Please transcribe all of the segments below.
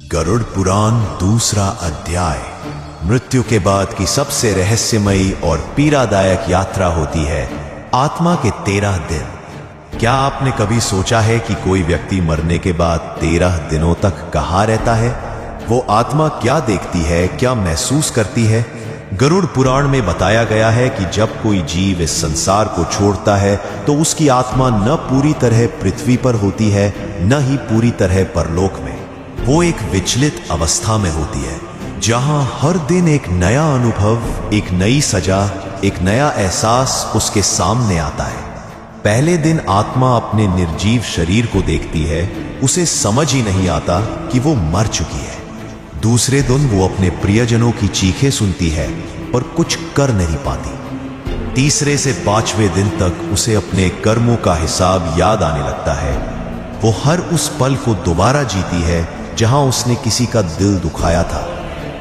गरुड़ पुराण दूसरा अध्याय। मृत्यु के बाद की सबसे रहस्यमयी और पीड़ादायक यात्रा होती है आत्मा के 13 दिन। क्या आपने कभी सोचा है कि कोई व्यक्ति मरने के बाद 13 दिनों तक कहाँ रहता है? वो आत्मा क्या देखती है, क्या महसूस करती है? गरुड़ पुराण में बताया गया है कि जब कोई जीव इस संसार को छोड़ता है तो उसकी आत्मा न पूरी तरह पृथ्वी पर होती है, न ही पूरी तरह परलोक में। वो एक विचलित अवस्था में होती है, जहां हर दिन एक नया अनुभव, एक नई सजा, एक नया एहसास उसके सामने आता है। पहले दिन आत्मा अपने निर्जीव शरीर को देखती है, उसे समझ ही नहीं आता कि वो मर चुकी है। दूसरे दिन वो अपने प्रियजनों की चीखें सुनती है और कुछ कर नहीं पाती। तीसरे से 5वें दिन तक उसे अपने कर्मों का हिसाब याद आने लगता है। वो हर उस पल को दोबारा जीती है जहां उसने किसी का दिल दुखाया था।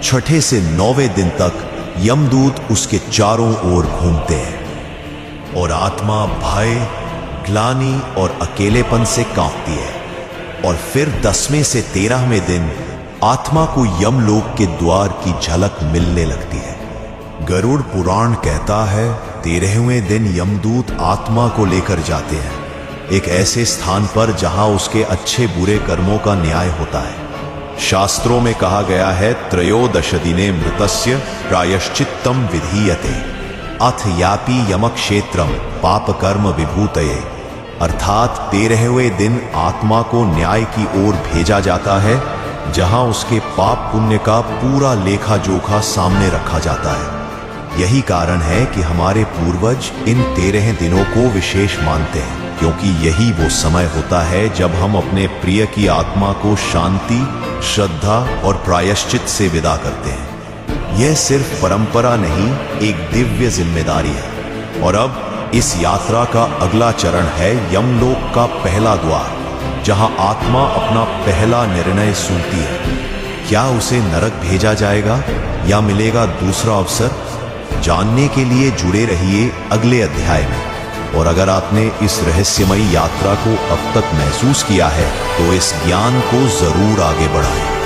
6ठे से 9वें दिन तक यमदूत उसके चारों ओर घूमते हैं और आत्मा भय, ग्लानि और अकेलेपन से कांपती है। और फिर 10वें से 13वें दिन आत्मा को यमलोक के द्वार की झलक मिलने लगती है। गरुड़ पुराण कहता है 13वें दिन यमदूत आत्मा को लेकर जाते हैं एक ऐसे स्थान पर जहां उसके अच्छे बुरे कर्मों का न्याय होता है। शास्त्रों में कहा गया है 13 दिने मृतस्य प्रायश्चित्तम विधीयते अथ यापि यमक्षेत्रम पाप कर्म विभूतये। अर्थात 13वें दिन आत्मा को न्याय की ओर भेजा जाता है, जहां उसके पाप पुण्य का पूरा लेखा जोखा सामने रखा जाता है। यही कारण है कि हमारे पूर्वज इन 13 दिनों को विशेष मानते हैं, क्योंकि यही वो समय होता है जब हम अपने प्रिय की आत्मा को शांति, श्रद्धा और प्रायश्चित से विदा करते हैं। यह सिर्फ परंपरा नहीं, एक दिव्य जिम्मेदारी है। और अब इस यात्रा का अगला चरण है यमलोक का पहला द्वार, जहां आत्मा अपना पहला निर्णय सुनती है। क्या उसे नरक भेजा जाएगा या मिलेगा दूसरा अवसर? जानने के लिए जुड़े रहिए अगले अध्याय में। और अगर आपने इस रहस्यमयी यात्रा को अब तक महसूस किया है तो इस ज्ञान को जरूर आगे बढ़ाएं।